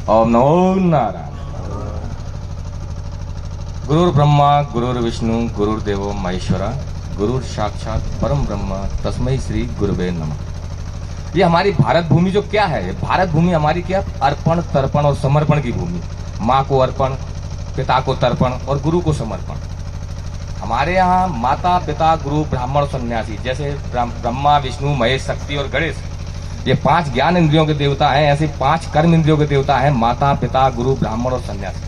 ओम नमो नारायण। गुरुर् ब्रह्मा गुरुर्विष्णु गुरुर्देवो महेश्वरा गुरुर् साक्षात परम ब्रह्म तस्मै श्री गुरुवे नमः। ये हमारी भारत भूमि जो क्या है, भारत भूमि हमारी क्या, अर्पण तर्पण और समर्पण की भूमि। माँ को अर्पण, पिता को तर्पण और गुरु को समर्पण। हमारे यहाँ माता पिता गुरु ब्राह्मण सन्यासी, जैसे ब्रह्मा विष्णु महेश शक्ति और गणेश, ये 5 ज्ञान इंद्रियों के देवता हैं, ऐसे 5 कर्म इंद्रियों के देवता हैं, माता पिता गुरु ब्राह्मण और सन्यासी।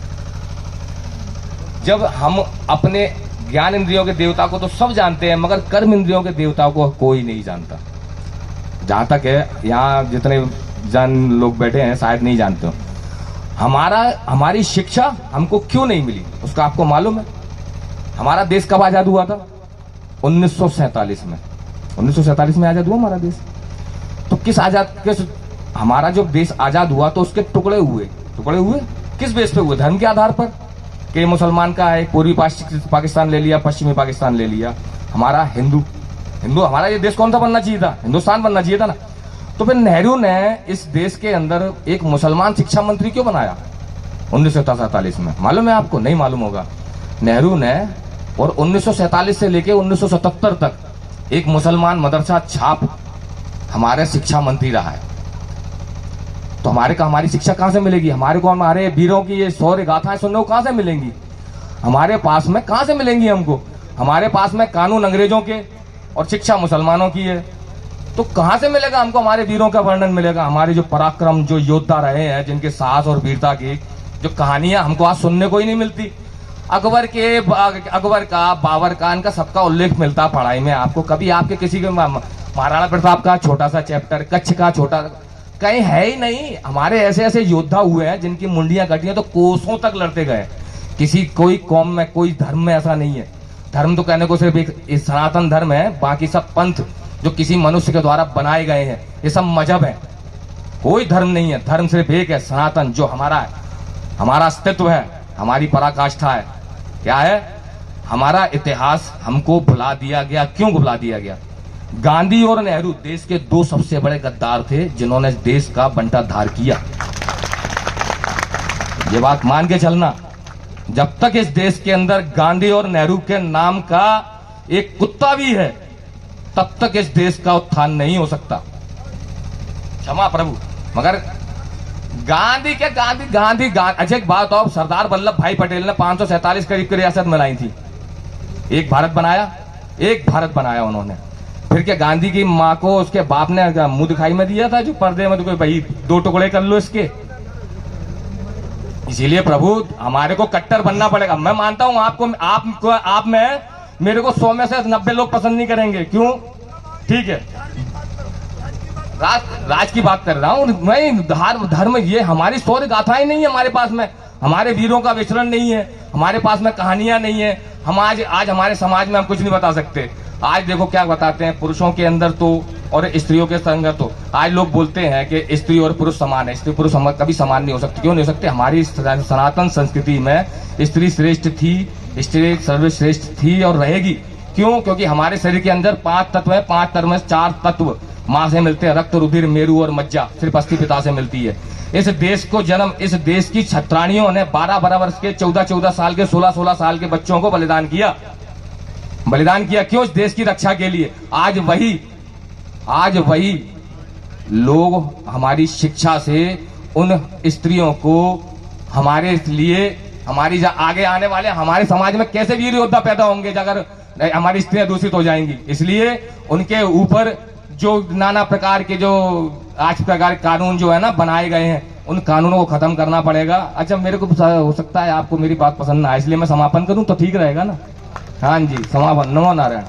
जब हम अपने ज्ञान इंद्रियों के देवता को तो सब जानते हैं, मगर कर्म इंद्रियों के देवता को कोई नहीं जानता। जहां तक है यहाँ जितने जन लोग बैठे हैं शायद नहीं जानते हो। हमारी शिक्षा हमको क्यों नहीं मिली उसका आपको मालूम है? हमारा देश कब आजाद हुआ था? 1947 में। 1947 में आजाद हुआ हमारा देश। तो हमारा जो देश आजाद हुआ तो उसके टुकड़े हुए किस बेस पे हुए? धर्म के आधार पर कि मुसलमान का है, पूर्वी पाकिस्तान ले लिया, पश्चिमी पाकिस्तान ले लिया। हमारा हिंदू हमारा ये देश कौन सा बनना चाहिए था? हिंदुस्तान बनना चाहिए था ना। तो फिर नेहरू ने इस देश के अंदर एक मुसलमान शिक्षा मंत्री क्यों बनाया 1947 में? मालूम है आपको? नहीं मालूम होगा। नेहरू ने और 1947 से लेकर 1977 तक एक मुसलमान मदरसा छाप हमारे शिक्षा मंत्री रहा है। तो हमारी शिक्षा कहां से मिलेगी? हमारे वीरों की ये शौर्य गाथाएं सुनने को कहां से मिलेंगी? हमारे पास में कहां से मिलेंगी हमको? हमारे पास में कानून अंग्रेजों के और शिक्षा मुसलमानों की है। तो कहां से मिलेगा हमको? हमारे वीरों का वर्णन मिलेगा, हमारे जो पराक्रम, जो योद्धा रहे हैं, जिनके साहस और वीरता की जो कहानियां हमको आज सुनने को ही नहीं मिलती। अकबर का, बाबर का, इनका सबका उल्लेख मिलता पढ़ाई में आपको। कभी आपके किसी के महाराणा प्रताप का छोटा सा चैप्टर, कच्छ का छोटा, कहीं है ही नहीं। हमारे ऐसे ऐसे योद्धा हुए हैं जिनकी मुंडियां कटी हैं तो कोसों तक लड़ते गए। कोई कौम में, कोई धर्म में ऐसा नहीं है। धर्म तो कहने को सिर्फ एक सनातन धर्म है, बाकी सब पंथ जो किसी मनुष्य के द्वारा बनाए गए हैं, ये सब मजहब है। कोई धर्म नहीं है, धर्म सिर्फ एक है, सनातन, जो हमारा है, हमारा अस्तित्व है, हमारी पराकाष्ठा है। क्या है? हमारा इतिहास हमको भुला दिया गया। क्यों भुला दिया गया? गांधी और नेहरू देश के 2 सबसे बड़े गद्दार थे जिन्होंने देश का बंटाधार किया। ये बात मान के चलना। जब तक इस देश के अंदर गांधी और नेहरू के नाम का एक कुत्ता भी है, तब तक इस देश का उत्थान नहीं हो सकता। क्षमा प्रभु। मगर गांधी अच्छा एक बात और, सरदार वल्लभ भाई पटेल ने 547 करीब की रियासत बनाई थी। एक भारत बनाया उन्होंने। फिर क्या गांधी की माँ को उसके बाप ने मुंह दिखाई में दिया था जो पर्दे में, तो भाई 2 टुकड़े कर लो इसके। इसीलिए प्रभु हमारे को कट्टर बनना पड़ेगा। मैं मानता हूं आप में मेरे को 100 में से 90 लोग पसंद नहीं करेंगे। क्यों? ठीक है, राज की बात कर रहा हूं मैं। धर्म ये हमारी शौर्य गाथाएं नहीं है हमारे पास में, हमारे वीरों का विचरण नहीं है, हमारे पास में कहानियां नहीं है। हम आज हमारे समाज में हम कुछ नहीं बता सकते। आज देखो क्या बताते हैं, पुरुषों के अंदर तो और स्त्रियों के अंदर तो आज लोग बोलते हैं कि स्त्री और पुरुष समान है। स्त्री पुरुष कभी समान नहीं हो सकते। क्यों नहीं हो सकते? हमारी सनातन संस्कृति में स्त्री श्रेष्ठ थी, स्त्री सर्वश्रेष्ठ थी और रहेगी। क्यों? क्योंकि हमारे शरीर के अंदर 5 तत्व है। 5 तत्व में 4 तत्व माँ से मिलते हैं, रक्त, रुधिर, मेरु और मज्जा सिर्फ अस्थि पिता से मिलती है। इस देश को जन्म इस देश की छत्राणियों ने 12-12 वर्ष के, 14-14 साल के, 16-16 साल के बच्चों को बलिदान किया। क्यों? इस देश की रक्षा के लिए। आज वही लोग हमारी शिक्षा से उन स्त्रियों को हमारे लिए, हमारी आगे आने वाले हमारे समाज में कैसे वीर योद्धा पैदा होंगे अगर हमारी स्त्रियां दूषित हो जाएंगी। इसलिए उनके ऊपर जो नाना प्रकार के जो आज प्रकार कानून जो है ना बनाए गए हैं, उन कानूनों को खत्म करना पड़ेगा। अच्छा, मेरे को हो सकता है आपको मेरी बात पसंद ना आए, इसलिए मैं समापन करूं तो ठीक रहेगा ना? हाँ जी, समापन। नमो नारायण।